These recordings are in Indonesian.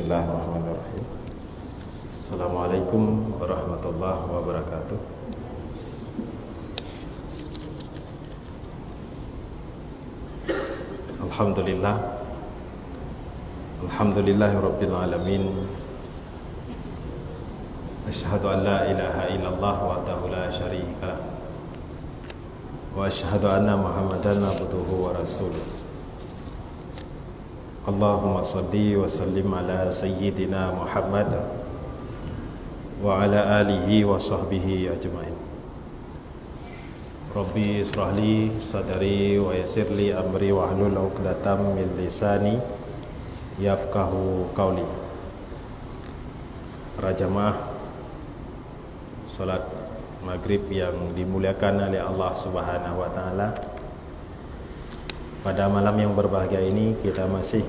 Bismillahirrahmanirrahim. Assalamualaikum warahmatullahi wabarakatuh. Alhamdulillahirabbil alamin. Asyhadu an la ilaha illallah wahdahu la syarika lah. Wa asyhadu anna Muhammadan abduhu wa rasuluh. Allahumma salli wa sallim ala sayyidina Muhammad wa ala alihi wa sahbihi ajma'in. Rabbi israhli sadari wa yassirli amri wa hlul 'uqdatam min lisani yafqahu qawli. Para jamaah salat maghrib yang dimuliakan oleh Allah Subhanahu wa taala, pada malam yang berbahagia ini kita masih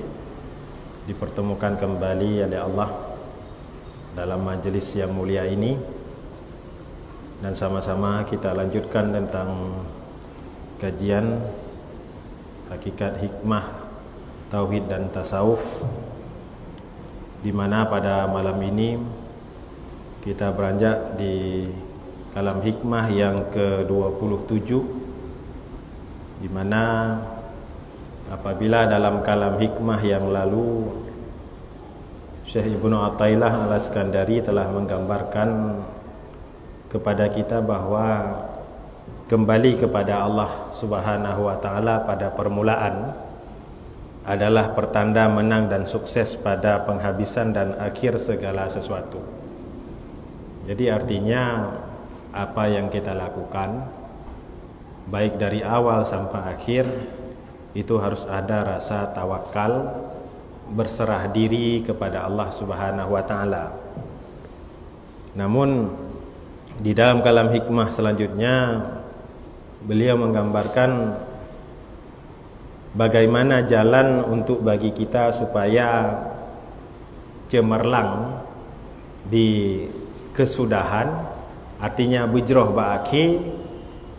dipertemukan kembali oleh Allah dalam majelis yang mulia ini, dan sama-sama kita lanjutkan tentang kajian hakikat hikmah tauhid dan tasawuf, di mana pada malam ini kita beranjak di kalam hikmah yang ke-27, di mana apabila dalam kalam hikmah yang lalu Syekh Ibnu Athaillah Al-Iskandari telah menggambarkan kepada kita bahwa kembali kepada Allah Subhanahu wa taala pada permulaan adalah pertanda menang dan sukses pada penghabisan dan akhir segala sesuatu. Jadi artinya apa yang kita lakukan baik dari awal sampai akhir itu harus ada rasa tawakal, berserah diri kepada Allah Subhanahu wa taala. Namun di dalam kalam hikmah selanjutnya beliau menggambarkan bagaimana jalan untuk bagi kita supaya cemerlang di kesudahan, artinya bujroh ba'aki,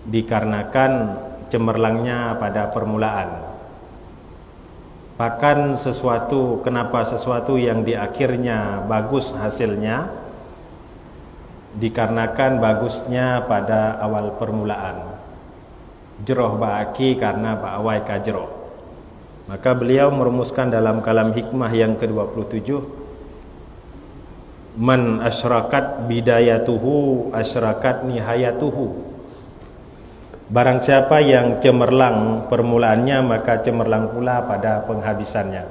dikarenakan cemerlangnya pada permulaan. Bahkan kenapa sesuatu yang di akhirnya bagus hasilnya dikarenakan bagusnya pada awal permulaan. Jroh ba'aki karena ba'awai kajroh. Maka beliau merumuskan dalam kalam hikmah yang ke-27, man asyrakat bidayatuhu asyrakat nihayatuhu. Barang siapa yang cemerlang permulaannya, maka cemerlang pula pada penghabisannya.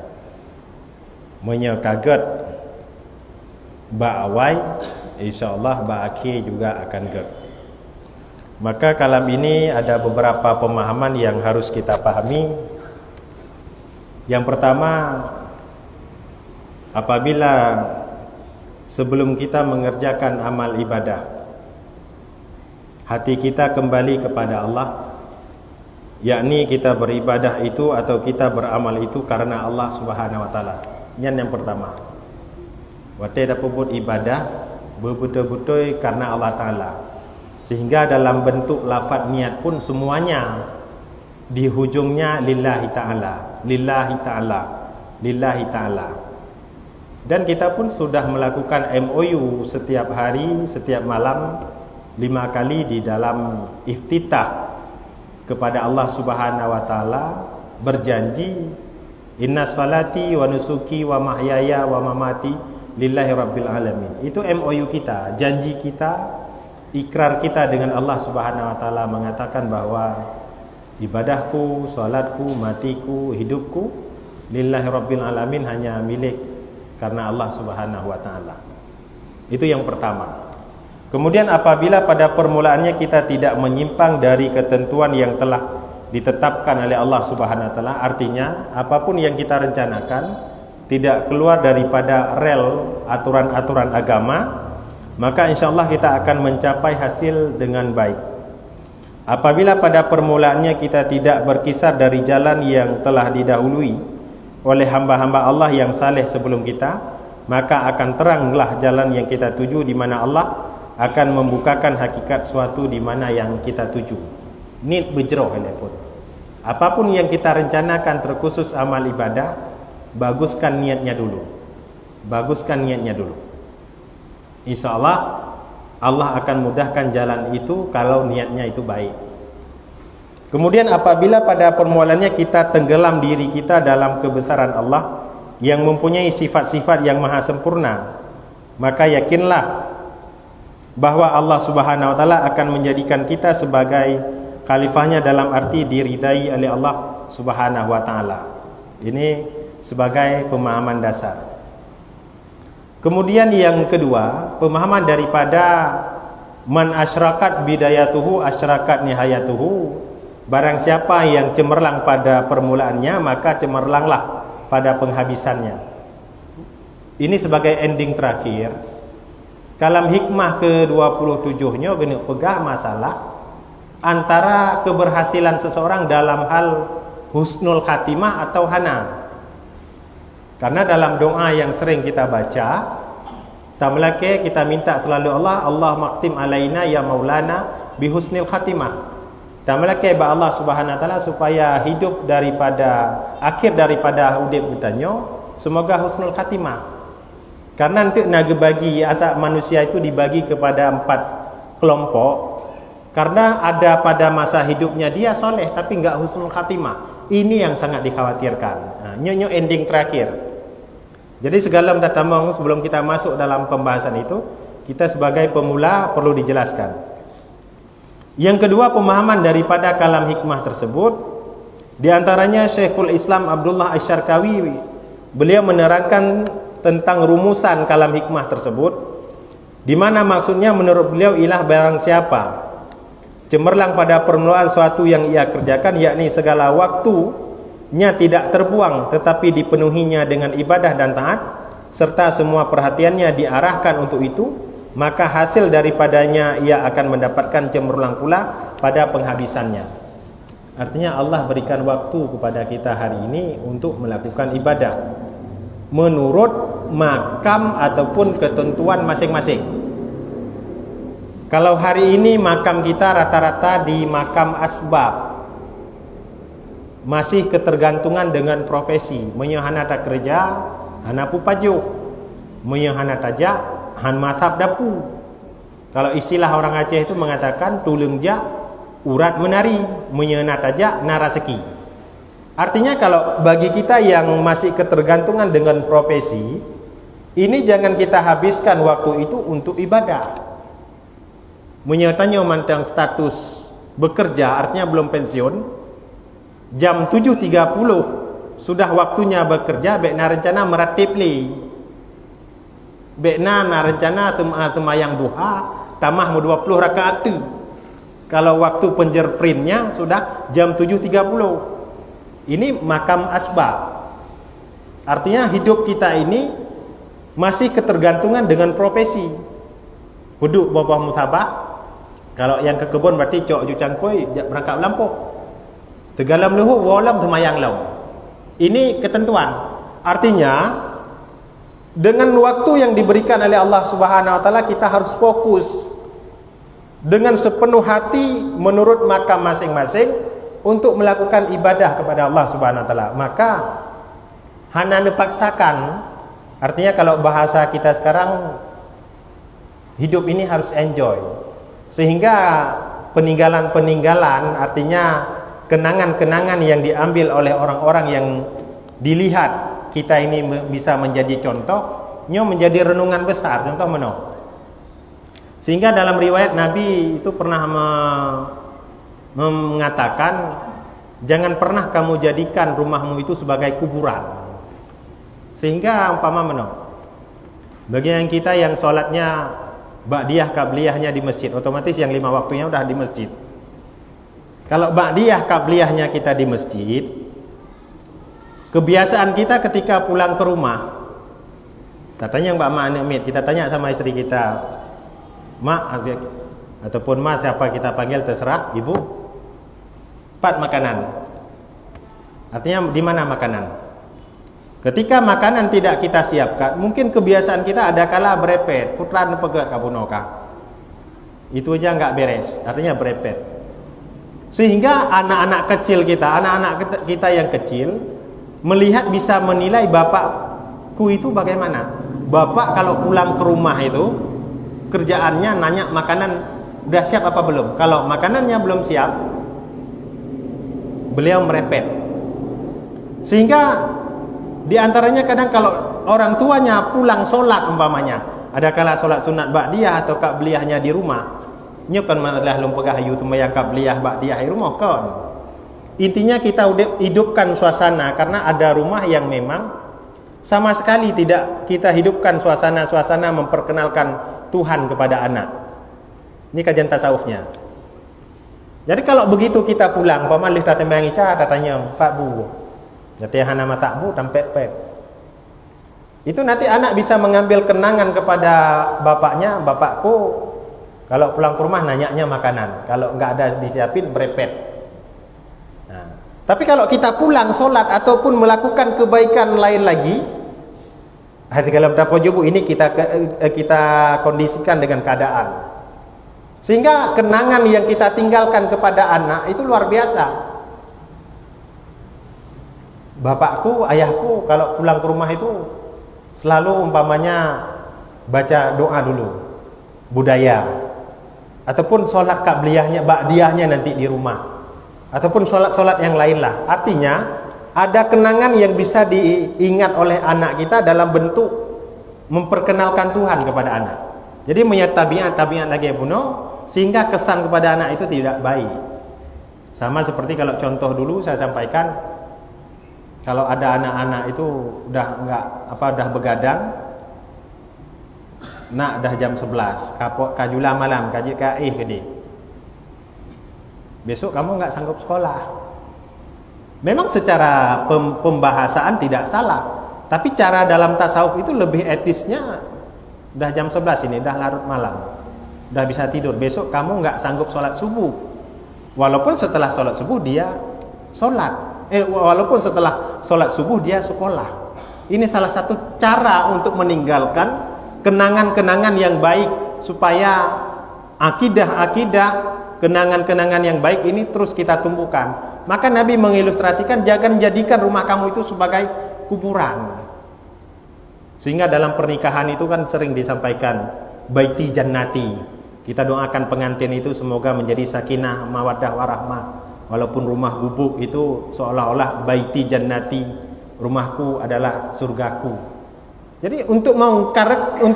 Menyekaget ba'awai, insyaallah ba'aki juga akan get. Maka kalam ini ada beberapa pemahaman yang harus kita pahami. Yang pertama, apabila sebelum kita mengerjakan amal ibadah, hati kita kembali kepada Allah, yakni kita beribadah itu atau kita beramal itu karena Allah Subhanahu wa taala. Yang pertama, wate dapat ibadah betul-betul karena Allah taala, sehingga dalam bentuk lafaz niat pun semuanya di hujungnya lillahi taala, lillahi taala, lillahi taala. Dan kita pun sudah melakukan MOU setiap hari, setiap malam 5 kali di dalam iftitah kepada Allah Subhanahu wa taala, berjanji inna salati wa nusuki wa mahyaya wa mamati lillahi rabbil alamin. Itu MOU kita, janji kita, ikrar kita dengan Allah Subhanahu wa taala, mengatakan bahwa ibadahku, salatku, matiku, hidupku lillahi rabbil alamin, hanya milik karena Allah Subhanahu wa taala. Itu yang pertama. Kemudian apabila pada permulaannya kita tidak menyimpang dari ketentuan yang telah ditetapkan oleh Allah Subhanahu wa taala, artinya apapun yang kita rencanakan tidak keluar daripada rel aturan-aturan agama, maka insyaallah kita akan mencapai hasil dengan baik. Apabila pada permulaannya kita tidak berkisar dari jalan yang telah didahului oleh hamba-hamba Allah yang saleh sebelum kita, maka akan teranglah jalan yang kita tuju, di mana Allah akan membukakan hakikat suatu di mana yang kita tuju. Niat bejroh ini pun. Apapun yang kita rencanakan terkhusus amal ibadah, baguskan niatnya dulu. baguskan niatnya dulu. Insya Allah Allah akan mudahkan jalan itu kalau niatnya itu baik. Kemudian apabila pada permualannya kita tenggelam diri kita dalam kebesaran Allah yang mempunyai sifat-sifat yang maha sempurna, maka yakinlah bahwa Allah Subhanahu wa taala akan menjadikan kita sebagai khalifahnya dalam arti diridai oleh Allah Subhanahu wa taala. Ini sebagai pemahaman dasar. Kemudian yang kedua, pemahaman daripada man asyrakat bidayatuhu asyrakat nihayatuhu. Barang siapa yang cemerlang pada permulaannya, maka cemerlanglah pada penghabisannya. Ini sebagai ending terakhir. Kalam hikmah ke-27-nya gini pegah masalah antara keberhasilan seseorang dalam hal husnul khatimah atau hana. Karena dalam doa yang sering kita baca, tamlake kita minta selalu Allah maqtim alaina ya maulana bihusnil khatimah. Tamlake ba Allah Subhanahu wa taala supaya hidup daripada akhir daripada hidup kita semoga husnul khatimah. Karena nanti nak bagi atau manusia itu dibagi kepada 4 kelompok. Karena ada pada masa hidupnya dia soleh tapi enggak husnul khatimah. Ini yang sangat dikhawatirkan. Nah, nyo ending terakhir. Jadi segala mendatang sebelum kita masuk dalam pembahasan itu, kita sebagai pemula perlu dijelaskan. Yang kedua, pemahaman daripada kalam hikmah tersebut, di antaranya Syekhul Islam Abdullah Asy-Syarqawi, beliau menerangkan tentang rumusan kalam hikmah tersebut, di mana maksudnya menurut beliau ialah barang siapa cemerlang pada permulaan suatu yang ia kerjakan, yakni segala waktunya tidak terbuang tetapi dipenuhinya dengan ibadah dan taat, serta semua perhatiannya diarahkan untuk itu, maka hasil daripadanya ia akan mendapatkan cemerlang pula pada penghabisannya. Artinya Allah berikan waktu kepada kita hari ini untuk melakukan ibadah menurut makam ataupun ketentuan masing-masing. Kalau hari ini makam kita rata-rata di makam asbab, masih ketergantungan dengan profesi. Menyahana tak kerja, hana pupaju. Menyahana tajak, han masab dapu. Kalau istilah orang Aceh itu mengatakan tulung jak, urat menari, menyahana tajak, naraseki. Artinya kalau bagi kita yang masih ketergantungan dengan profesi, ini jangan kita habiskan waktu itu untuk ibadah. Menyatanya mantang status bekerja, artinya belum pensiun, jam 7.30 sudah waktunya bekerja, bekna rencana meratib li, bekna rencana temayang duha tamah 20 rakaat tu. Kalau waktu penjerprintnya sudah jam 7.30. Ini makam asbab. Artinya hidup kita ini masih ketergantungan dengan profesi. Huduk bawah musabah. Kalau yang ke kebun berarti cok ju cangkoi berangkat lampau. Tegalam luhu walam semayang lau. Ini ketentuan. Artinya dengan waktu yang diberikan oleh Allah Subhanahu wa taala kita harus fokus dengan sepenuh hati menurut makam masing-masing untuk melakukan ibadah kepada Allah Subhanahu wa taala. Maka hana dipaksakan. Artinya kalau bahasa kita sekarang, hidup ini harus enjoy. Sehingga peninggalan-peninggalan, artinya kenangan-kenangan yang diambil oleh orang-orang yang dilihat kita ini bisa menjadi contoh, menjadi renungan besar. Contoh mana? Sehingga dalam riwayat Nabi itu pernah mengatakan, jangan pernah kamu jadikan rumahmu itu sebagai kuburan. Sehingga umpama mana? Bagi yang kita yang sholatnya ba'diyah qabliyahnya di masjid, otomatis yang 5 waktunya udah di masjid. Kalau ba'diyah qabliyahnya kita di masjid, kebiasaan kita ketika pulang ke rumah, katanya Mbak Mak Amit, kita tanya sama istri kita, Mak ataupun Mas siapa kita panggil terserah, Ibu, 4 makanan. Artinya di mana makanan? Ketika makanan tidak kita siapkan, mungkin kebiasaan kita ada kala berepet, putran pegak kabunoka. Itu aja nggak beres, artinya berepet. Sehingga anak-anak kecil kita, anak-anak kita yang kecil melihat bisa menilai bapakku itu bagaimana. bapak kalau pulang ke rumah itu kerjaannya nanya makanan udah siap apa belum. Kalau makanannya belum siap, beliau merepet. Sehingga diantaranya kadang kalau orang tuanya pulang sholat umpamanya, ada kala sholat sunat ba'diyah atau qabliyahnya di rumah, nyo kan malah lum pegah ayu sembahyang qabliyah ba'diyah di rumah kan. Intinya kita hidupkan suasana, karena ada rumah yang memang sama sekali tidak kita hidupkan suasana-suasana memperkenalkan Tuhan kepada anak. Ini kajian tasawufnya. Jadi kalau begitu kita pulang, paman lih tatembang ica katanya Pak Bu. Jadi hana masak bu tampet pet. Itu nanti anak bisa mengambil kenangan kepada bapaknya, bapakku kalau pulang ke rumah nanyanya makanan, kalau nggak ada disiapin berepet. Nah, tapi kalau kita pulang sholat ataupun melakukan kebaikan lain lagi, hati kalau berapa jubu ini kita kondisikan dengan keadaan, sehingga kenangan yang kita tinggalkan kepada anak itu luar biasa. Bapakku, ayahku kalau pulang ke rumah itu selalu umpamanya baca doa dulu, budaya, ataupun sholat qabliyahnya, ba'diyahnya nanti di rumah, ataupun sholat-sholat yang lain lah. Artinya ada kenangan yang bisa diingat oleh anak kita dalam bentuk memperkenalkan Tuhan kepada anak. Jadi tabiat lagi bunuh, sehingga kesan kepada anak itu tidak baik. Sama seperti kalau contoh dulu saya sampaikan, kalau ada anak-anak itu udah begadang, nak dah jam 11, kajula malam, kaji kaih gede. Besok kamu nggak sanggup sekolah. Memang secara pembahasaan tidak salah, tapi cara dalam tasawuf itu lebih etisnya, dah jam 11 ini, dah larut malam, dah bisa tidur. Besok kamu nggak sanggup sholat subuh, walaupun setelah sholat subuh dia sholat. Walaupun setelah sholat subuh dia sekolah. Ini salah satu cara untuk meninggalkan kenangan-kenangan yang baik, supaya akidah-akidah, kenangan-kenangan yang baik ini terus kita tumbuhkan. Maka Nabi mengilustrasikan, jangan jadikan rumah kamu itu sebagai kuburan. Sehingga dalam pernikahan itu kan sering disampaikan baiti jannati. Kita doakan pengantin itu semoga menjadi sakinah, mawaddah, warahmah. Walaupun rumah gubuk itu seolah-olah baiti jannati, rumahku adalah surgaku. Jadi untuk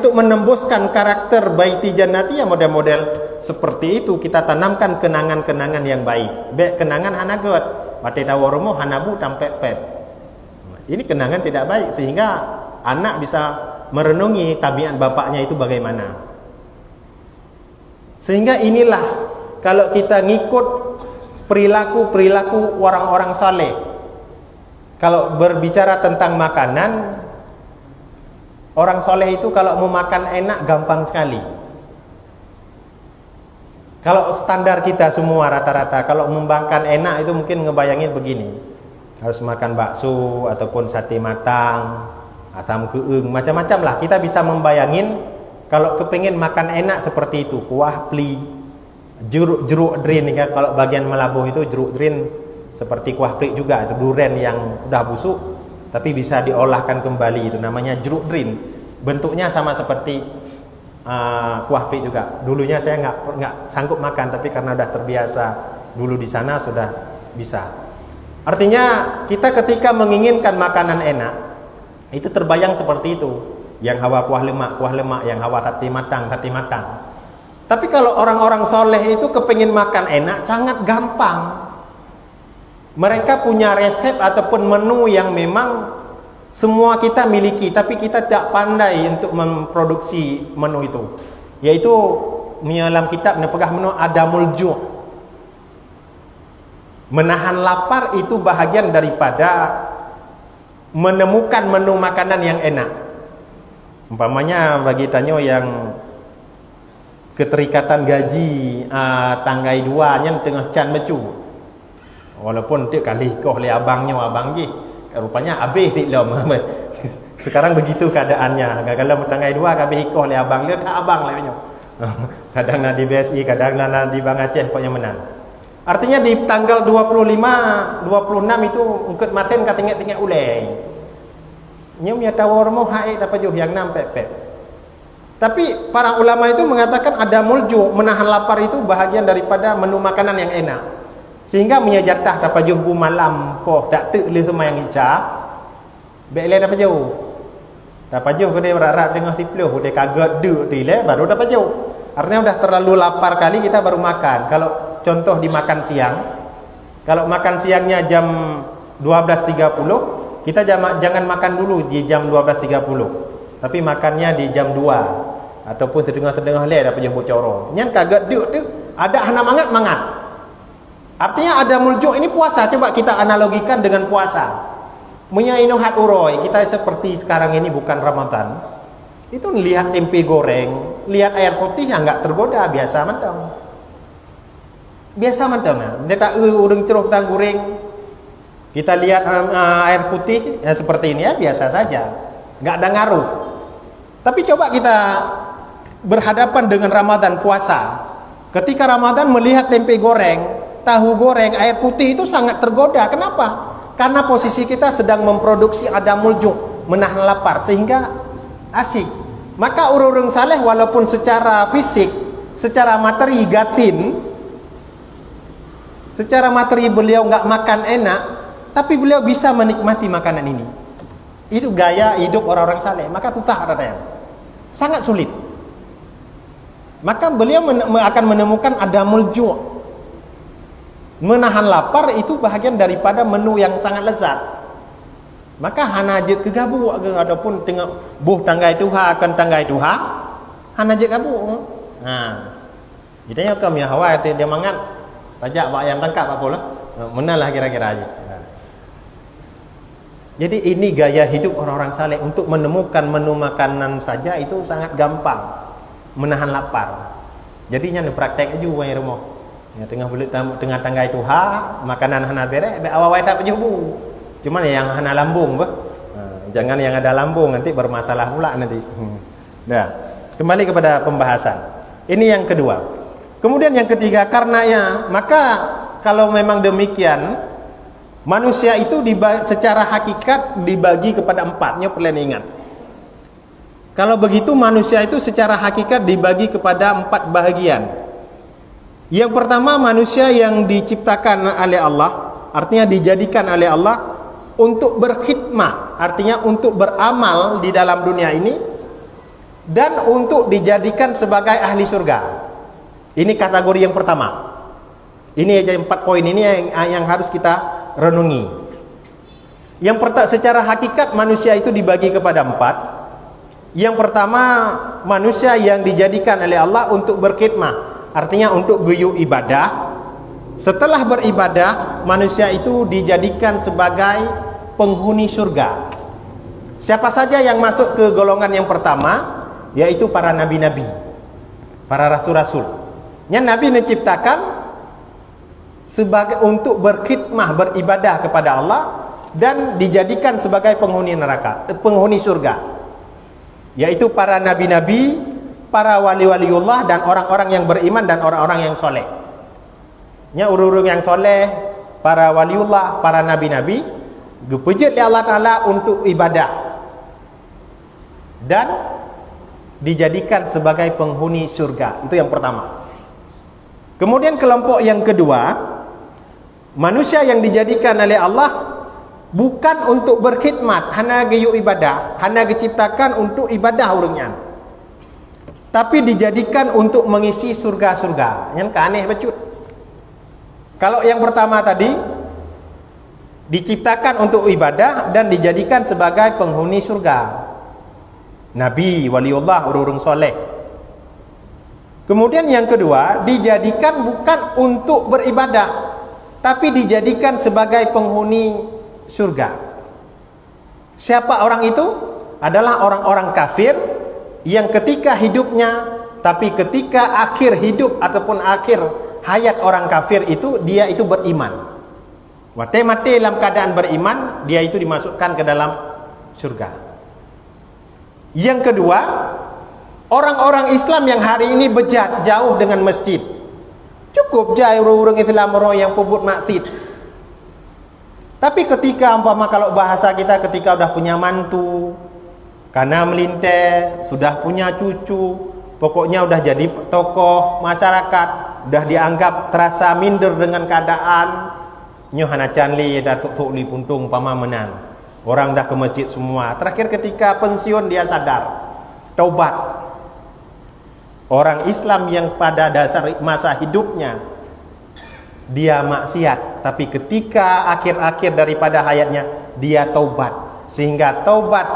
menembuskan karakter baiti jannati, ya model-model seperti itu kita tanamkan kenangan-kenangan yang baik. Kenangan hanagot, pate tawaromo hanabu tampet pet. Ini kenangan tidak baik, sehingga anak bisa merenungi tabiat bapaknya itu bagaimana. Sehingga inilah kalau kita ngikut perilaku orang-orang saleh. Kalau berbicara tentang makanan, orang soleh itu kalau mau makan enak gampang sekali. Kalau standar kita semua rata-rata, kalau membangkan enak itu mungkin ngebayangin begini, harus makan bakso ataupun sate matang, asam keung, macam-macam lah. Kita bisa membayangin kalau kepingin makan enak seperti itu, kuah pli, jeruk drin, kan? Kalau bagian Melabuh itu jeruk drin seperti kuah pli juga, itu duren yang udah busuk tapi bisa diolahkan kembali, itu namanya jeruk drin. Bentuknya sama seperti kuah pli juga. Dulunya saya nggak sanggup makan, tapi karena udah terbiasa dulu di sana sudah bisa. Artinya kita ketika menginginkan makanan enak itu terbayang seperti itu, yang hawa kuah lemak, yang hawa tati matang. Tapi kalau orang-orang soleh itu kepingin makan enak sangat gampang. Mereka punya resep ataupun menu yang memang semua kita miliki, tapi kita tidak pandai untuk memproduksi menu itu. Yaitu dalam kitab nepegah menu adamul ju'. Menahan lapar itu bahagian daripada menemukan menu makanan yang enak. Umpamanya bagi tanyo yang keterikatan gaji tanggai 2 nya tengah can mecu. Walaupun tiap kali koh le abangnya rupanya habis tik lom. Sekarang begitu keadaannya. Kalau tanggai 2 habis koh le abang dia tak abang lah nyo. Kadang nak di BSI, kadang nak di Bang Aceh pokoknya menang. Artinya di tanggal 25, 26 itu ungkut maten ka tingkat-tingkat ulai. Nyum ya tawar mau haid apa juh yang nampak pep. Tapi para ulama itu mengatakan ada mulju, menahan lapar itu bahagian daripada menu makanan yang enak. Sehingga menyajatah dapat juh bu malam koh tak tu le semua yang ica. Bekle dapat jauh. Dapat jauh dia berat dengan tiploh, dia kaget duk tile baru dapat jauh. Artinya udah terlalu lapar kali kita baru makan. Kalau contoh dimakan siang, kalau makan siangnya jam 12.30, kita jangan makan dulu di jam 12.30. Tapi makannya di jam 2 ataupun setengah-setengah le dapat jauh bocoro. Nyan kaget duk tu ada hana mangat. Artinya ada muljuk ini puasa. Coba kita analogikan dengan puasa. Punya inuhat uroi, kita seperti sekarang ini bukan Ramadan. Itu lihat tempe goreng, lihat air putih yang enggak tergoda, biasa mantap. Biasa mantap nah. Dia tak urang ceruh tang goreng. Kita lihat air putih ya seperti ini ya biasa saja. Enggak ada ngaruh. Tapi coba kita berhadapan dengan Ramadan puasa. Ketika Ramadan melihat tempe goreng, tahu goreng, air putih itu sangat tergoda. Kenapa? Karena posisi kita sedang memproduksi ada muljuk, menahan lapar sehingga asik. Maka urung saleh walaupun secara fisik, secara materi gatin, secara materi beliau enggak makan enak, tapi beliau bisa menikmati makanan ini. Itu gaya hidup orang-orang saleh. Maka tutah ada yang sangat sulit. Maka beliau akan menemukan ada muljuk. Menahan lapar itu bahagian daripada menu yang sangat lezat. Maka hanajit kegabu ataupun tengok buh tanggai tuha akan tanggai tuha hanajit gabu. Nah. Jadinya kami hawa dia mangat pajak bak yang tangkap apa pula. Menalah kira-kira aja. Jadi ini gaya hidup orang-orang saleh untuk menemukan menu makanan saja itu sangat gampang. Menahan lapar. Jadinya praktek aja wang rumah. Ya, tengah bulat tengah tanggai itu makanan hana berek awal-awal tak pejubu. Cuma yang hana lambung bah. Jangan yang ada lambung nanti bermasalah pula nanti. Nah, kembali kepada pembahasan. Ini yang kedua. Kemudian yang ketiga karenanya maka kalau memang demikian manusia itu secara hakikat dibagi kepada empatnya perlu ingat. Kalau begitu manusia itu secara hakikat dibagi kepada 4 bahagian. Yang pertama manusia yang diciptakan oleh Allah, artinya dijadikan oleh Allah untuk berkhidmah, artinya untuk beramal di dalam dunia ini dan untuk dijadikan sebagai ahli surga. Ini kategori yang pertama. Ini aja 4 poin ini yang harus kita renungi. Yang pertama secara hakikat manusia itu dibagi kepada 4. Yang pertama manusia yang dijadikan oleh Allah untuk berkhidmah. Artinya untuk guyub ibadah. Setelah beribadah, manusia itu dijadikan sebagai penghuni surga. Siapa saja yang masuk ke golongan yang pertama, yaitu para nabi-nabi, para rasul-rasul. Yang Nabi menciptakan sebagai untuk berkhidmah, beribadah kepada Allah dan dijadikan sebagai penghuni neraka, penghuni surga. Yaitu para nabi-nabi, para wali-waliullah dan orang-orang yang beriman dan orang-orang yang soleh. Nya urung-urung yang soleh, para waliullah, para nabi-nabi, gepejut oleh Allah Ta'ala untuk ibadah dan dijadikan sebagai penghuni surga. Itu yang pertama. Kemudian kelompok yang kedua, manusia yang dijadikan oleh Allah bukan untuk berkhidmat, hana gayuk ibadah, hana diciptakan untuk ibadah urungnya, tapi dijadikan untuk mengisi surga-surga. Yang aneh becut. Kalau yang pertama tadi diciptakan untuk ibadah dan dijadikan sebagai penghuni surga. Nabi, waliullah, urung soleh. Kemudian yang kedua dijadikan bukan untuk beribadah, tapi dijadikan sebagai penghuni surga. Siapa orang itu? Adalah orang-orang kafir yang ketika hidupnya, tapi ketika akhir hidup ataupun akhir hayat orang kafir itu, dia itu beriman. Mati dalam keadaan beriman, dia itu dimasukkan ke dalam surga. Yang kedua, orang-orang Islam yang hari ini bejat jauh dengan masjid. Cukup jauh orang Islam orang yang pebut maksiat. Tapi ketika umpama kalau bahasa kita ketika udah punya mantu, karena melintai, sudah punya cucu, pokoknya udah jadi tokoh masyarakat, udah dianggap terasa minder dengan keadaan, nyo hana canli datuk li puntung umpama menang. Orang dah ke masjid semua. Terakhir ketika pensiun dia sadar, taubat. Orang Islam yang pada dasar masa hidupnya dia maksiat, tapi ketika akhir-akhir daripada hayatnya dia taubat, sehingga taubat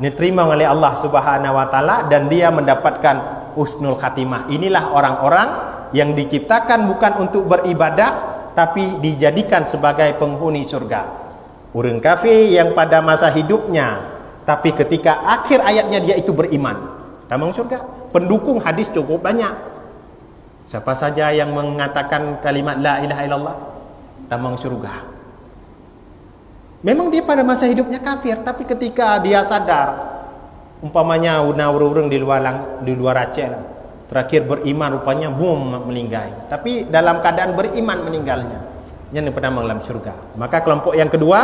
diterima oleh Allah Subhanahu wa taala dan dia mendapatkan husnul khatimah. Inilah orang-orang yang diciptakan bukan untuk beribadah tapi dijadikan sebagai penghuni surga. Orang kafir yang pada masa hidupnya tapi ketika akhir ayatnya dia itu beriman, tamang surga. Pendukung hadis cukup banyak. Siapa saja yang mengatakan kalimat la ilaha illallah, tamang surga. Memang dia pada masa hidupnya kafir, tapi ketika dia sadar, umpamanya urang-urang di luar Aceh, terakhir beriman rupanya boom meninggal. Tapi dalam keadaan beriman meninggalnya, yang pertama dalam surga. Maka kelompok yang kedua,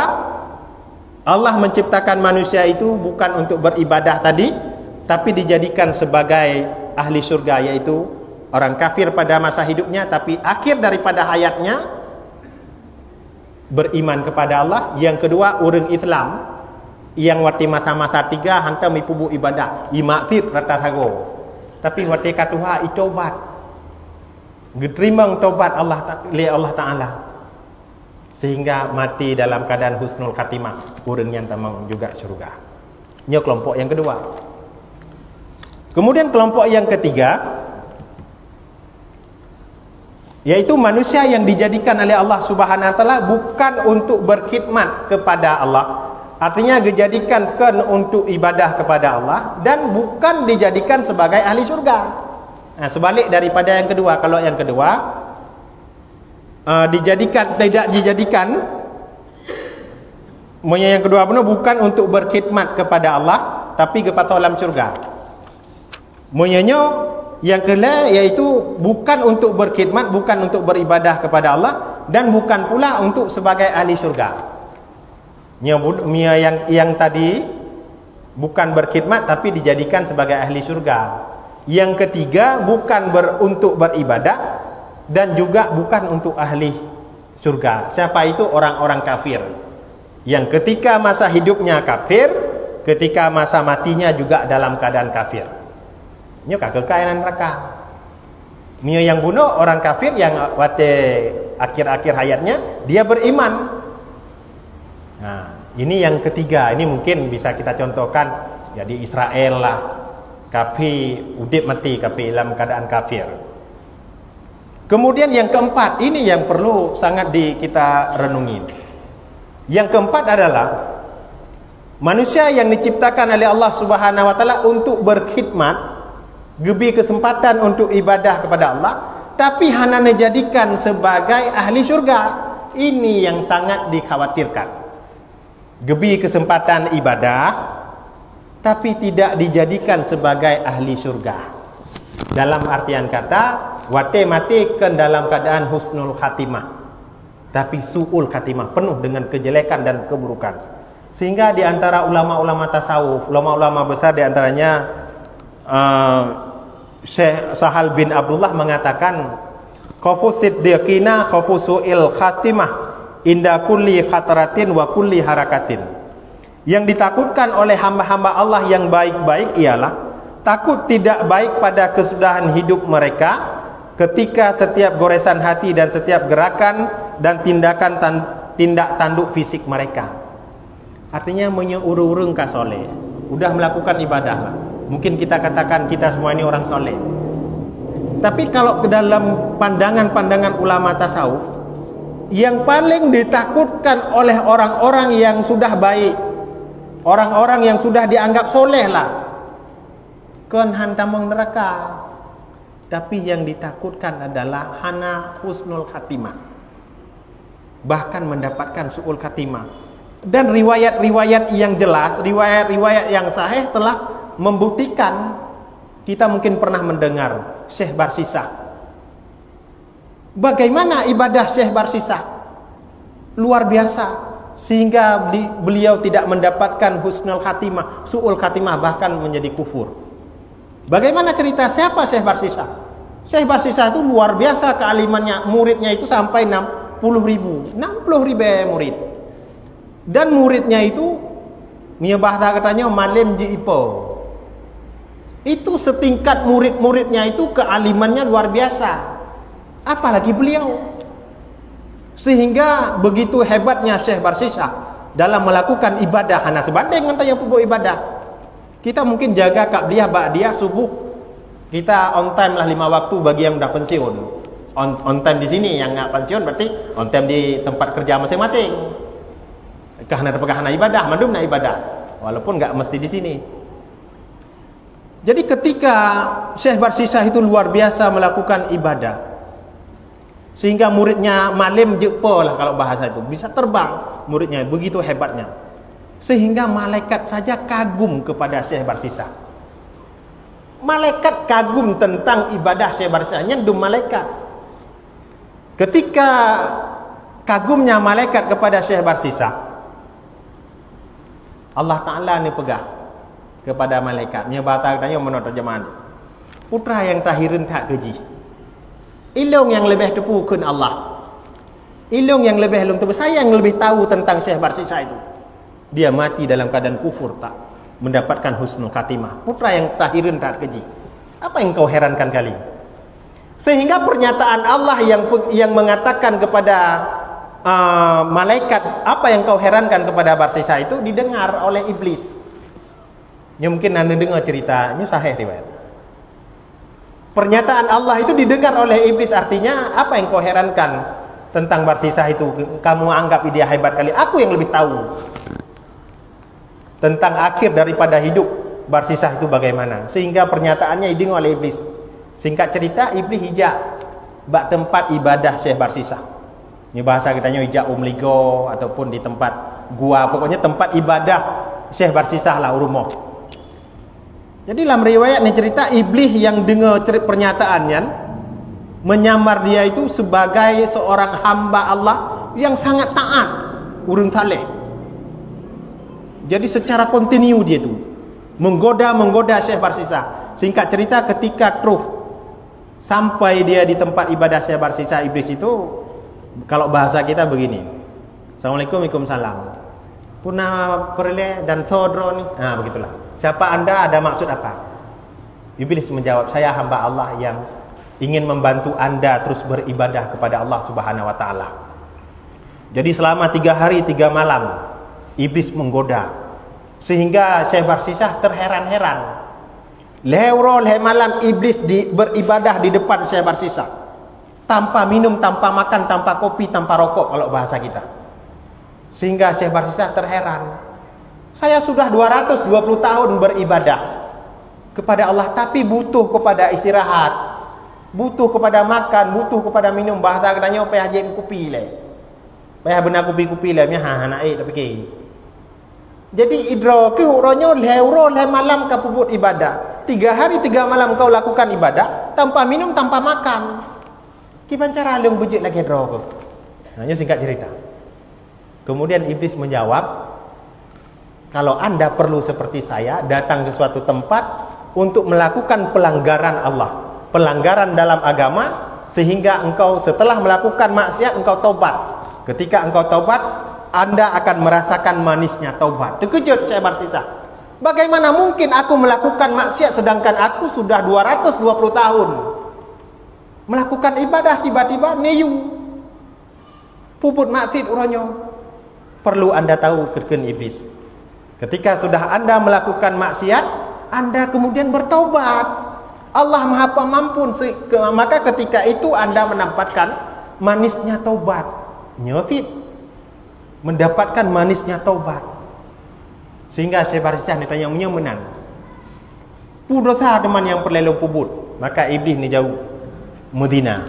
Allah menciptakan manusia itu bukan untuk beribadah tadi, tapi dijadikan sebagai ahli surga, yaitu orang kafir pada masa hidupnya, tapi akhir daripada hayatnya beriman kepada Allah. Yang kedua, orang Islam yang wati mata-mata tiga hantam ipubu ibadah imaktir rata thago, tapi wati katuha itobat geterimang tobat Allah Ta'ala, sehingga mati dalam keadaan husnul khatimah, orang yang tamang juga surga. Ini kelompok yang kedua. Kemudian kelompok yang ketiga, yaitu manusia yang dijadikan oleh Allah Subhanahu wa taala bukan untuk berkhidmat kepada Allah, artinya dijadikan untuk ibadah kepada Allah, dan bukan dijadikan sebagai ahli surga. Nah, sebalik daripada yang kedua. Kalau yang kedua tidak dijadikan, yang kedua benar bukan untuk berkhidmat kepada Allah tapi kepada alam surga. Monyanyo yang kedua yaitu bukan untuk berkhidmat, bukan untuk beribadah kepada Allah, dan bukan pula untuk sebagai ahli surga. Yang tadi bukan berkhidmat tapi dijadikan sebagai ahli surga. Yang ketiga bukan untuk beribadah dan juga bukan untuk ahli surga. Siapa itu? Orang-orang kafir yang ketika masa hidupnya kafir, ketika masa matinya juga dalam keadaan kafir. Ini kekekalan neraka. Ini yang bunuh orang kafir yang waktu akhir-akhir hayatnya dia beriman. Nah, ini yang ketiga. Ini mungkin bisa kita contohkan. Jadi Israel lah, kafir udip mati, kafir dalam keadaan kafir. Kemudian yang keempat, ini yang perlu sangat kita renungi. Yang keempat adalah manusia yang diciptakan oleh Allah Subhanahu wa taala untuk berkhidmat, gebi kesempatan untuk ibadah kepada Allah, tapi hanya dijadikan sebagai ahli surga. Ini yang sangat dikhawatirkan. Gebi kesempatan ibadah tapi tidak dijadikan sebagai ahli surga. Dalam artian kata, wate mati kan dalam keadaan husnul khatimah, tapi su'ul khatimah, penuh dengan kejelekan dan keburukan. Sehingga di antara ulama-ulama tasawuf, ulama-ulama besar di antaranya Syekh Sahal bin Abdullah mengatakan, khawfu siddiqina khawfu su'il khatimah inda kulli khataratin wa kulli harakatin. Yang ditakutkan oleh hamba-hamba Allah yang baik-baik ialah takut tidak baik pada kesudahan hidup mereka ketika setiap goresan hati dan setiap gerakan dan tindak tanduk fisik mereka. Artinya menyeurung-urung kasoleh, udah melakukan ibadah lah. Mungkin kita katakan kita semua ini orang soleh. Tapi kalau ke dalam pandangan-pandangan ulama tasawuf, yang paling ditakutkan oleh orang-orang yang sudah baik, orang-orang yang sudah dianggap soleh lah, kan hantamang neraka. Tapi yang ditakutkan adalah hana husnul khatimah, bahkan mendapatkan su'ul khatimah. Dan riwayat-riwayat yang jelas, riwayat-riwayat yang sahih telah membuktikan. Kita mungkin pernah mendengar Syekh Barsisah. Bagaimana ibadah Syekh Barsisah? Luar biasa. sehingga beliau tidak mendapatkan husnul khatimah, su'ul khatimah, bahkan menjadi kufur. Bagaimana cerita siapa Syekh Barsisah? Syekh Barsisah itu luar biasa kealimannya, muridnya itu sampai 60.000 murid. Dan muridnya itu Nia bahasa katanya malim jiipo. Itu setingkat murid-muridnya itu kealimannya luar biasa. Apalagi beliau. Sehingga begitu hebatnya Syekh Barsisah dalam melakukan ibadah. Hanya sebanding dengan yang pupuk ibadah. Kita mungkin jaga Qabliyah Ba'diyah subuh. Kita on time lah 5 waktu bagi yang udah pensiun. On time di sini, yang nggak pensiun berarti on time di tempat kerja masing-masing. Karena ibadah, mandum na ibadah. Walaupun nggak mesti di sini. Jadi ketika Syekh Barsisah itu luar biasa melakukan ibadah, sehingga muridnya malim jepo lah kalau bahasa itu, bisa terbang muridnya, begitu hebatnya. Sehingga malaikat saja kagum kepada Syekh Barsisah. Malaikat kagum tentang ibadah Syekh Barsisah, nyendum malaikat. Ketika kagumnya malaikat kepada Syekh Barsisah, Allah Ta'ala ni pegah kepada malaikat. Nya bata tanya menurut terjemahan. Putra yang tahirin tak keji. Ilung yang lebih tepu kun Allah. Ilung yang lebih lung tepu. Saya yang lebih tahu tentang Syekh Barsisah itu. Dia mati dalam keadaan kufur, tak mendapatkan husnul khatimah. Putra yang tahirin tak keji. Apa yang kau herankan kali? Sehingga pernyataan Allah yang mengatakan kepada malaikat, apa yang kau herankan kepada Barsisah itu didengar oleh iblis. Ya mungkin anda dengar ceritanya sahih riwayat. Pernyataan Allah itu didengar oleh iblis, artinya apa yang kau herankan tentang Barsisah itu? Kamu anggap dia hebat kali. Aku yang lebih tahu tentang akhir daripada hidup Barsisah itu bagaimana. Sehingga pernyataannya didengar oleh iblis. Singkat cerita, iblis hijak bak tempat ibadah Syekh Barsisah. Ini bahasa kitanya hijak umligo ataupun di tempat gua, pokoknya tempat ibadah Syekh Barsisah lah urumoh. Jadi dalam riwayat ini cerita, iblis yang dengar pernyataannya menyamar dia itu sebagai seorang hamba Allah yang sangat taat, urun saleh. Jadi secara kontinu dia itu menggoda Syekh Barsisah. Singkat cerita, ketika terus sampai dia di tempat ibadah Syekh Barsisah, iblis itu kalau bahasa kita begini. Assalamualaikum, waalaikumsalam. Puna perle dan sodro ni. Begitulah. Siapa anda, ada maksud apa? Iblis menjawab, saya hamba Allah yang ingin membantu anda terus beribadah kepada Allah Subhanahu wa taala. Jadi selama 3 hari 3 malam iblis menggoda, sehingga Syekh Barsisah terheran-heran. Lewro malam iblis beribadah di depan Syekh Barsisah, tanpa minum, tanpa makan, tanpa kopi, tanpa rokok kalau bahasa kita. Sehingga Syekh Barsisah terheran. Saya sudah 220 tahun beribadah kepada Allah, tapi butuh kepada istirahat, butuh kepada makan, butuh kepada minum. Bahasa katanya payah jem kopi le. Payah benar kopi-kopi le, ha naik tapi ke. Jadi idro ke uronyo lewro le malam ka puput ibadah. 3 hari 3 malam kau lakukan ibadah tanpa minum, tanpa makan. Gimana cara leung bujik lagi idro ke? Hanya singkat cerita. Kemudian iblis menjawab, kalau anda perlu seperti saya, datang ke suatu tempat untuk melakukan pelanggaran Allah, pelanggaran dalam agama, sehingga engkau setelah melakukan maksiat, engkau taubat. Ketika engkau taubat, anda akan merasakan manisnya taubat. Terkejut Syekh Barsisah. Bagaimana mungkin aku melakukan maksiat sedangkan aku sudah 220 tahun melakukan ibadah, tiba-tiba neyu puput maksiat uronyo. Perlu anda tahu keken iblis. Ketika sudah anda melakukan maksiat, anda kemudian bertaubat. Allah Maha Pemampun. Maka ketika itu anda mendapatkan manisnya taubat. Nyefit. Mendapatkan manisnya taubat. Sehingga Syekh Barsisah ditanya menang. Pudosa teman yang perlelong pubut. Maka iblis ni jauh Medina.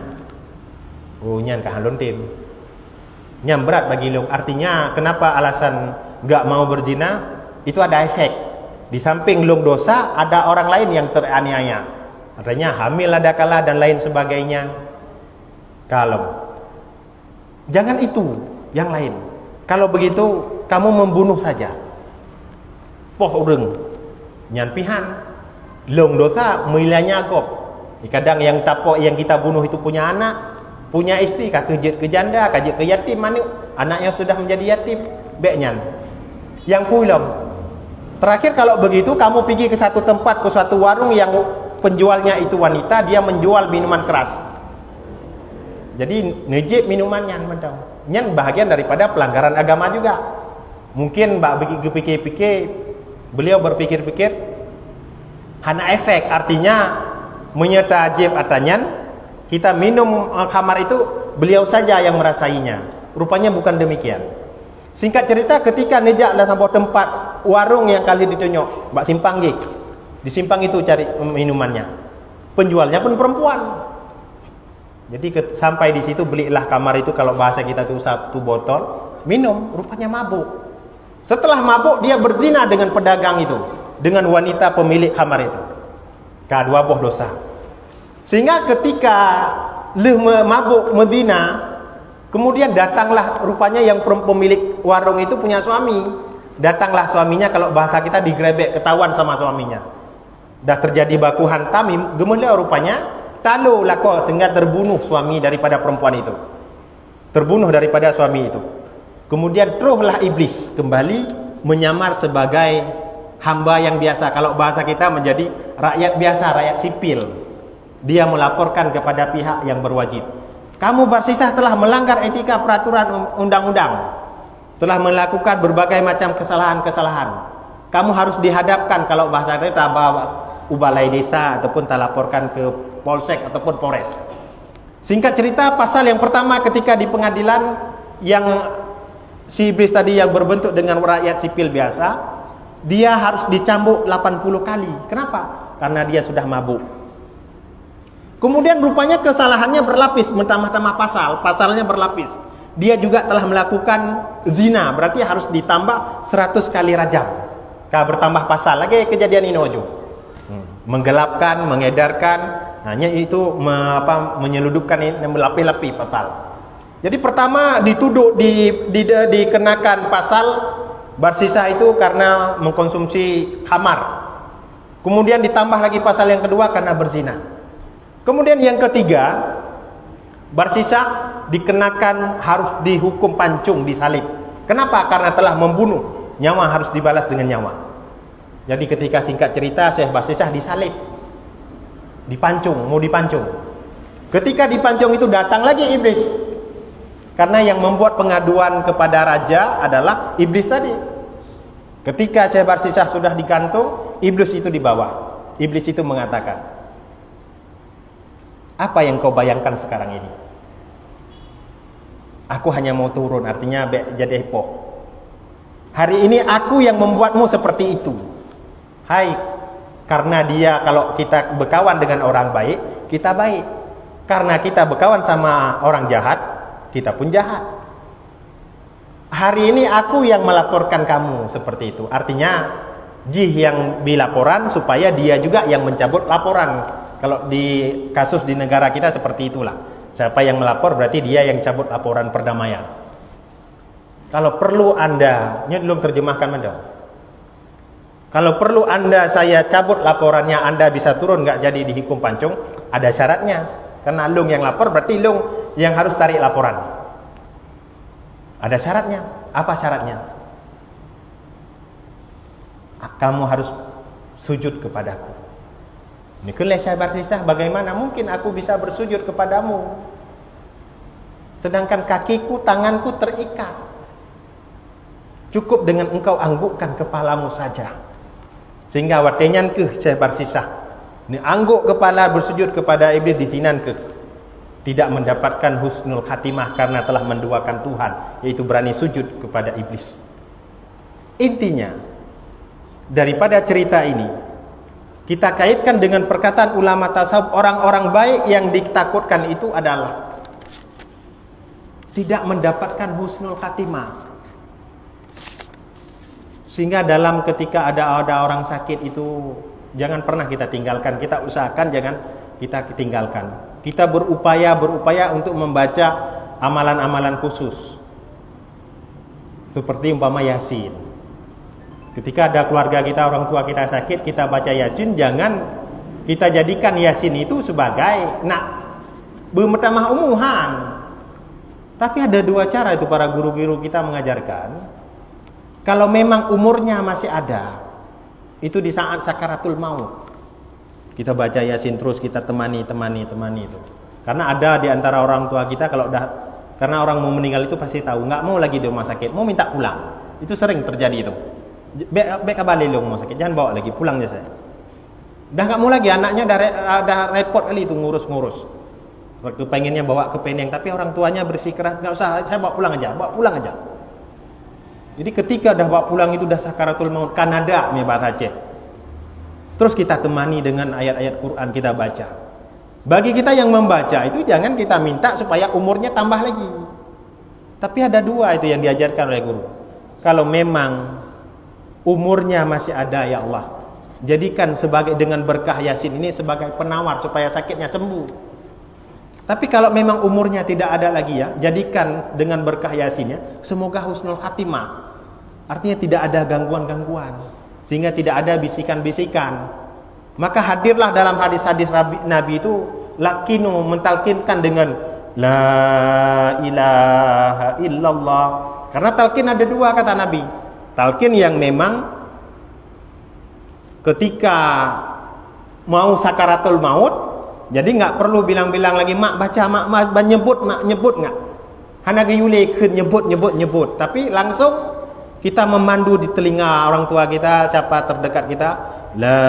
Oh nyan kahalon tim. Nyam berat bagi long. Artinya kenapa alasan gak mau berzina? Itu ada efek. Di samping long dosa, ada orang lain yang teraniaya. Artinya hamil ada kala dan lain sebagainya. Kalau jangan itu, yang lain. Kalau begitu kamu membunuh saja. Poh ureng nyan pihan long dosa milanya agop. Kadang yang tapok yang kita bunuh itu punya anak, punya istri, kejut ke janda, kejut ke yatim, mana anaknya sudah menjadi yatim, beknyan. Yang pulang. Terakhir kalau begitu kamu pergi ke satu tempat, ke suatu warung yang penjualnya itu wanita, dia menjual minuman keras. Jadi nejib minumannya macam. Nyan bahagian daripada pelanggaran agama juga. Mungkin mbak pikir-pikir, beliau berpikir-pikir hana efek, artinya menyerta jib atanyan, kita minum khamar itu beliau saja yang merasainya. Rupanya bukan demikian. Singkat cerita, ketika nejak dah sampai tempat warung yang kali ditunjuk, mbak simpang gig, di simpang itu cari minumannya. Penjualnya pun perempuan. Jadi sampai di situ belilah kamar itu, kalau bahasa kita itu satu botol, minum, rupanya mabuk. Setelah mabuk dia berzina dengan pedagang itu, dengan wanita pemilik kamar itu. Kedua boh dosa. Sehingga ketika mabuk medina, kemudian datanglah rupanya yang pemilik warung itu punya suami. Datanglah suaminya, kalau bahasa kita digrebek, ketahuan sama suaminya. Dah terjadi baku hantam, gemulia rupanya talu lako, sehingga terbunuh suami daripada perempuan itu. Terbunuh daripada suami itu. Kemudian teruhlah iblis kembali menyamar sebagai hamba yang biasa. Kalau bahasa kita menjadi rakyat biasa, rakyat sipil. Dia melaporkan kepada pihak yang berwajib. Kamu Barsisah telah melanggar etika peraturan undang-undang. Telah melakukan berbagai macam kesalahan-kesalahan. Kamu harus dihadapkan, kalau bahasa kita balai desa, ataupun tak laporkan ke polsek ataupun polres. Singkat cerita, pasal yang pertama ketika di pengadilan, yang si iblis tadi yang berbentuk dengan rakyat sipil biasa, dia harus dicambuk 80 kali. Kenapa? Karena dia sudah mabuk. Kemudian rupanya kesalahannya berlapis, mentambah-tambah pasalnya berlapis. Dia juga telah melakukan zina, berarti harus ditambah 100 kali rajam. Kalau bertambah pasal lagi kejadian ini ojo. Menggelapkan, mengedarkan, hanya itu menyeludupkan ini, melapis-lapis pasal. Jadi pertama dituduh dikenakan pasal Barsisah itu karena mengkonsumsi khamar. Kemudian ditambah lagi pasal yang kedua karena berzina. Kemudian yang ketiga, Barsisah dikenakan harus dihukum pancung, disalib. Kenapa? Karena telah membunuh. Nyawa harus dibalas dengan nyawa. Jadi ketika singkat cerita, Syekh Barsisah disalib, dipancung, mau dipancung. Ketika dipancung itu datang lagi iblis. Karena yang membuat pengaduan kepada raja adalah iblis tadi. Ketika Syekh Barsisah sudah digantung, iblis itu di bawah. Iblis itu mengatakan, apa yang kau bayangkan sekarang ini? Aku hanya mau turun, artinya jadi heboh. Hari ini aku yang membuatmu seperti itu. Hai, karena dia, kalau kita berkawan dengan orang baik, kita baik. Karena kita berkawan sama orang jahat, kita pun jahat. Hari ini aku yang melaporkan kamu seperti itu. Artinya jih yang dilaporan supaya dia juga yang mencabut laporan. Kalau di kasus di negara kita seperti itulah. Siapa yang melapor berarti dia yang cabut laporan perdamaian. Kalau perlu Anda, ini belum terjemahkan mendong. Kalau perlu Anda saya cabut laporannya, Anda bisa turun, nggak jadi dihukum pancung, ada syaratnya. Karena Lung yang lapor berarti Lung yang harus tarik laporan. Ada syaratnya. Apa syaratnya? Kamu harus sujud kepadaku. Ini Syekh Barsisah, bagaimana mungkin aku bisa bersujud kepadamu? Sedangkan kakiku, tanganku terikat. Cukup dengan engkau anggukkan kepalamu saja. Sehingga watenyan ke Syekh Barsisah. Ini angguk kepala bersujud kepada iblis di sinan ke. Tidak mendapatkan husnul khatimah karena telah menduakan Tuhan, yaitu berani sujud kepada iblis. Intinya daripada cerita ini, kita kaitkan dengan perkataan ulama tasawuf, orang-orang baik yang ditakutkan itu adalah tidak mendapatkan husnul khatimah. Sehingga dalam ketika ada orang sakit itu, jangan pernah kita tinggalkan. Kita usahakan jangan kita tinggalkan. Kita berupaya untuk membaca amalan-amalan khusus. Seperti umpama Yasin. Ketika ada keluarga kita, orang tua kita sakit, kita baca Yasin, jangan kita jadikan Yasin itu sebagai nak bermetamah umuhan. Tapi ada dua cara itu para guru-guru kita mengajarkan. Kalau memang umurnya masih ada, itu di saat sakaratul maut, kita baca Yasin terus, kita temani itu. Karena ada di antara orang tua kita kalau karena orang mau meninggal itu pasti tahu, nggak mau lagi di rumah sakit, mau minta pulang. Itu sering terjadi itu. Baik kembali lo rumah sakit, jangan bawa lagi, pulang aja saya. Dah nggak mau lagi, anaknya dah repot kali itu ngurus. Waktu pengennya bawa ke Penang, tapi orang tuanya bersikeras nggak usah, saya bawa pulang aja. Jadi ketika dah bawa pulang itu dah sakaratul maut, Kanada bahasa Aceh. Terus kita temani dengan ayat-ayat Quran kita baca. Bagi kita yang membaca itu jangan kita minta supaya umurnya tambah lagi. Tapi ada dua itu yang diajarkan oleh guru. Kalau memang umurnya masih ada, ya Allah, jadikan sebagai dengan berkah Yasin ini sebagai penawar supaya sakitnya sembuh. Tapi kalau memang umurnya tidak ada lagi, ya, jadikan dengan berkah Yasinnya semoga husnul khatimah. Artinya tidak ada gangguan-gangguan, sehingga tidak ada bisikan-bisikan. Maka hadirlah dalam hadis-hadis Nabi itu lakinu, mentalkinkan dengan la ilaha illallah. Karena talqin ada dua kata Nabi. Talqin yang memang ketika mau sakaratul maut, jadi nggak perlu bilang-bilang lagi mak baca, mak nyebut nggak. Hanya gayule nyebut, tapi langsung kita memandu di telinga orang tua kita, siapa terdekat kita, la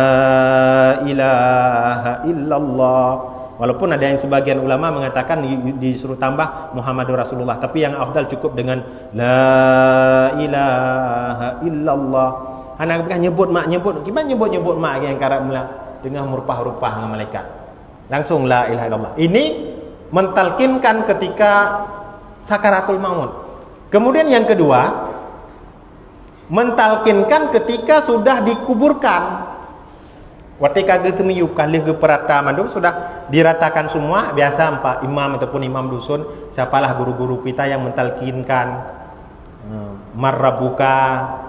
ilaha illallah. Walaupun ada yang sebagian ulama mengatakan disuruh tambah Muhammadur Rasulullah, tapi yang afdal cukup dengan la ilaha illallah. Anak nyebut mak, gimana nyebut mak yang karab dengan merupah-rupah dengan malaikat. Langsung la ilaha illallah. Ini mentalkinkan ketika sakaratul maut. Kemudian yang kedua, mentalkinkan ketika sudah dikuburkan. Ketika ketemu kali ke perata mandu sudah diratakan semua, biasa imam ataupun imam dusun, siapalah guru-guru kita yang mentalkinkan marrabuka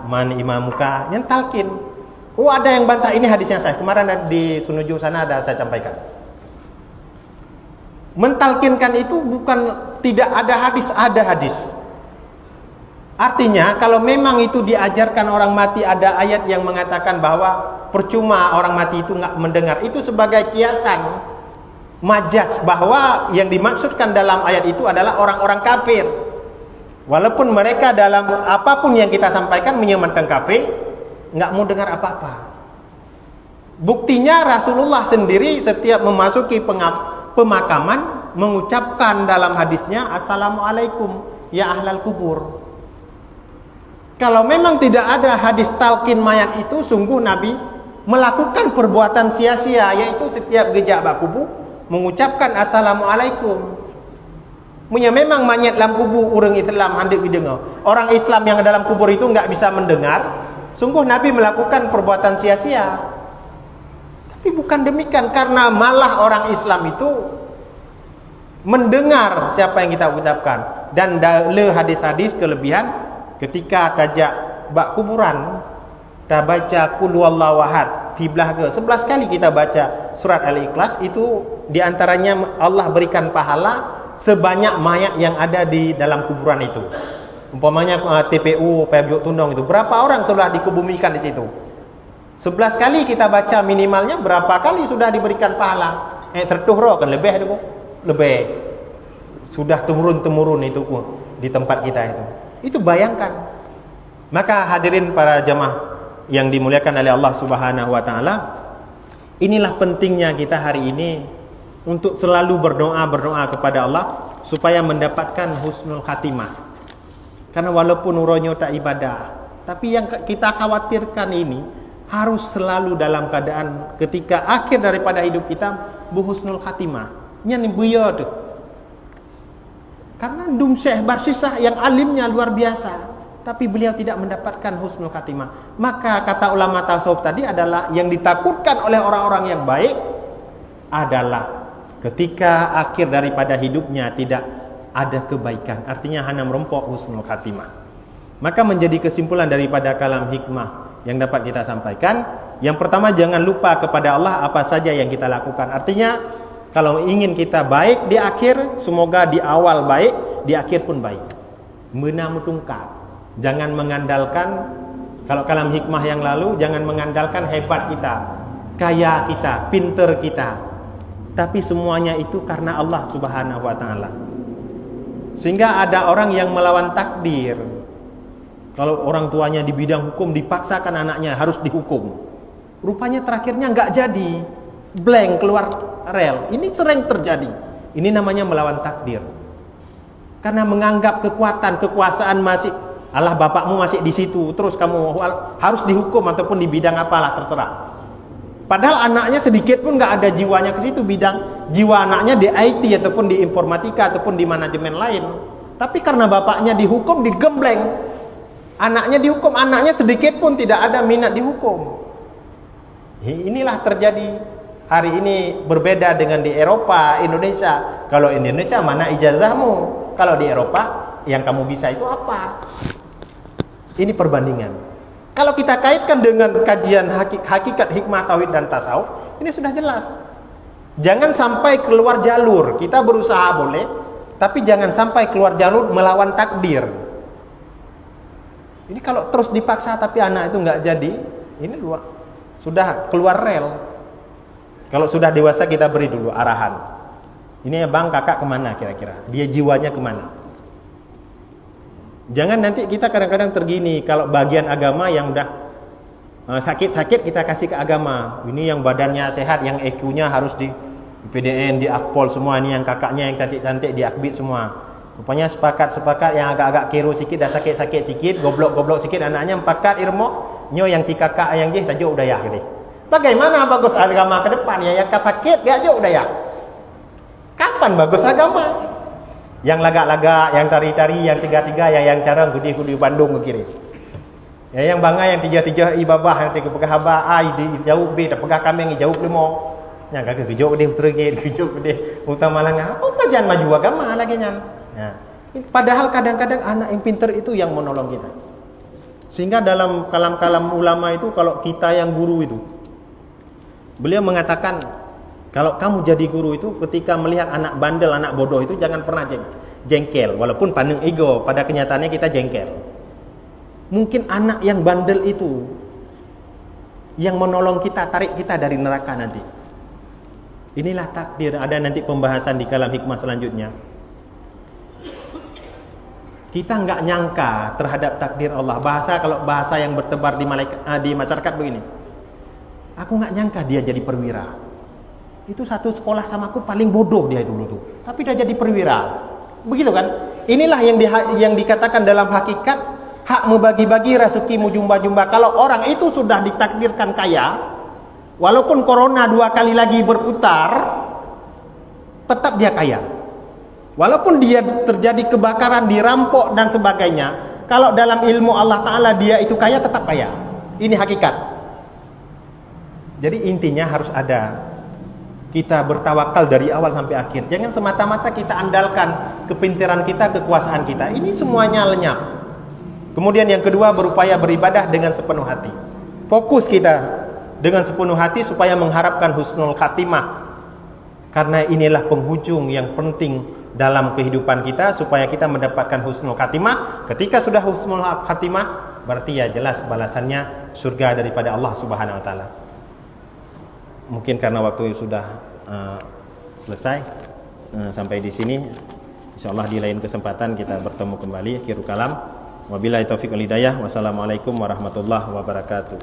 man imamuka, yang talkin. Oh, ada yang bantah ini hadisnya saya. Kemarin di Sunuju sana ada saya sampaikan. Mentalkinkan itu bukan tidak ada hadis, ada hadis. Artinya kalau memang itu diajarkan orang mati, ada ayat yang mengatakan bahwa percuma orang mati itu nggak mendengar, itu sebagai kiasan majas, bahwa yang dimaksudkan dalam ayat itu adalah orang-orang kafir. Walaupun mereka dalam apapun yang kita sampaikan menyematkan kafir, nggak mau dengar apa-apa. Buktinya Rasulullah sendiri setiap memasuki pemakaman mengucapkan dalam hadisnya assalamualaikum ya ahlal kubur. Kalau memang tidak ada hadis talqin mayat itu, sungguh Nabi melakukan perbuatan sia-sia, yaitu setiap gejak bakubu mengucapkan assalamualaikum. Punya memang mayat dalam kubur orang Islam hendak didengar. Orang Islam yang dalam kubur itu enggak bisa mendengar. Sungguh Nabi melakukan perbuatan sia-sia. Tapi bukan demikian, karena malah orang Islam itu mendengar siapa yang kita ucapkan. Dan dalam hadis-hadis kelebihan ketika tajak bak kuburan, kita baca qul huwallahu ahad di belakang 11 kali kita baca surat Al-Ikhlas, itu diantaranya Allah berikan pahala sebanyak mayat yang ada di dalam kuburan itu. Umpamanya TPU Pebjuk Tundong itu berapa orang sudah dikubumikan di situ, 11 kali kita baca minimalnya, berapa kali sudah diberikan pahala. Tertuhro kan lebih sudah temurun itu pun di tempat kita itu bayangkan. Maka hadirin para jamaah yang dimuliakan oleh Allah Subhanahu wa taala, inilah pentingnya kita hari ini untuk selalu berdoa kepada Allah supaya mendapatkan husnul khatimah. Karena walaupun uronyo tak ibadah, tapi yang kita khawatirkan ini harus selalu dalam keadaan ketika akhir daripada hidup kita berhusnul khatimah. Yang buya tu. Karena Dum Syekh Barsisah yang alimnya luar biasa, tapi beliau tidak mendapatkan husnul khatimah. Maka kata ulama tasawuf tadi adalah yang ditakutkan oleh orang-orang yang baik adalah ketika akhir daripada hidupnya tidak ada kebaikan. Artinya hanya merompok husnul khatimah. Maka menjadi kesimpulan daripada kalam hikmah yang dapat kita sampaikan, yang pertama, jangan lupa kepada Allah apa saja yang kita lakukan. Artinya kalau ingin kita baik di akhir, semoga di awal baik, di akhir pun baik. Menamutungkap. Jangan mengandalkan, kalau kalam hikmah yang lalu, jangan mengandalkan hebat kita, kaya kita, pinter kita. Tapi semuanya itu karena Allah Subhanahu wa ta'ala. Sehingga ada orang yang melawan takdir. Kalau orang tuanya di bidang hukum, dipaksakan anaknya harus dihukum. Rupanya terakhirnya nggak jadi, blank, keluar rel. Ini sering terjadi. Ini namanya melawan takdir. Karena menganggap kekuasaan masih, Allah bapakmu masih di situ, terus kamu harus dihukum ataupun di bidang apalah, terserah. Padahal anaknya sedikit pun nggak ada jiwanya ke situ, bidang jiwa anaknya di IT ataupun di informatika ataupun di manajemen lain. Tapi karena bapaknya dihukum, digembleng. Anaknya dihukum, anaknya sedikit pun tidak ada minat dihukum. Inilah terjadi hari ini, berbeda dengan di Eropa, Indonesia. Kalau Indonesia, mana ijazahmu? Kalau di Eropa, yang kamu bisa itu apa? Ini perbandingan. Kalau kita kaitkan dengan kajian hakikat hikmah tauhid dan tasawuf, ini sudah jelas. Jangan sampai keluar jalur. Kita berusaha boleh, tapi jangan sampai keluar jalur melawan takdir. Ini kalau terus dipaksa tapi anak itu nggak jadi, ini sudah keluar rel. Kalau sudah dewasa kita beri dulu arahan. Ini ya bang, kakak kemana kira-kira? Dia jiwanya kemana? Jangan nanti kita kadang-kadang tergini, kalau bagian agama yang udah sakit-sakit kita kasih ke agama. Ini yang badannya sehat, yang EQ-nya harus di PDN, di Akpol semua. Ini yang kakaknya yang cantik-cantik di Akbit semua. Rupanya sepakat yang agak-agak kero sikit, dah sakit-sakit sikit, goblok-goblok sikit anaknya, empakat irmo, nyo yang tikakak yang jih tajuk udayah gini. Bagaimana bagus agama ke depan ya? Yang sakit gak tajuk udayah. Kapan bagus agama? Yang lagak-lagak, yang tari-tari, yang tiga-tiga, yang cara gudi-gudi Bandung ke kiri. Ya yang bangga yang tiga-tiga ibabah, yang tiga pegah haba, ai di jauh be, dah pegah kambing jauh limo. Yang kagak gejuk deh tergit, gejuk deh utama langah. Apa kajian maju agama lagi nyan? Nah, padahal kadang-kadang anak yang pintar itu yang menolong kita. Sehingga dalam kalam-kalam ulama itu, kalau kita yang guru itu, beliau mengatakan, kalau kamu jadi guru itu, ketika melihat anak bandel, anak bodoh itu, jangan pernah jengkel. Walaupun pandang ego, pada kenyataannya kita jengkel. Mungkin anak yang bandel itu yang menolong kita, tarik kita dari neraka nanti. Inilah takdir. Ada nanti pembahasan di kalam hikmah selanjutnya. Kita nggak nyangka terhadap takdir Allah. Kalau bahasa yang bertebar di masyarakat begini. Aku nggak nyangka dia jadi perwira. Itu satu sekolah sama aku paling bodoh dia dulu tuh. Tapi dia jadi perwira. Begitu kan? Inilah yang dikatakan dalam hakikat hak membagi-bagi rezekimu jumba-jumba. Kalau orang itu sudah ditakdirkan kaya, walaupun corona 2 kali lagi berputar, tetap dia kaya. Walaupun dia terjadi kebakaran, dirampok dan sebagainya, kalau dalam ilmu Allah Ta'ala dia itu kaya, tetap kaya. Ini hakikat. Jadi intinya harus ada, kita bertawakal dari awal sampai akhir. Jangan semata-mata kita andalkan kepintaran kita, kekuasaan kita. Ini semuanya lenyap. Kemudian yang kedua, berupaya beribadah dengan sepenuh hati. Fokus kita dengan sepenuh hati supaya mengharapkan husnul khatimah. Karena inilah penghujung yang penting dalam kehidupan kita, supaya kita mendapatkan husnul khatimah. Ketika sudah husnul khatimah, berarti ya jelas balasannya surga daripada Allah Subhanahu wa taala. Mungkin karena waktu sudah selesai, sampai di sini. Insyaallah di lain kesempatan kita bertemu kembali. Akhirul kalam, wabillahi taufiq wal hidayah. Wassalamualaikum warahmatullahi wabarakatuh.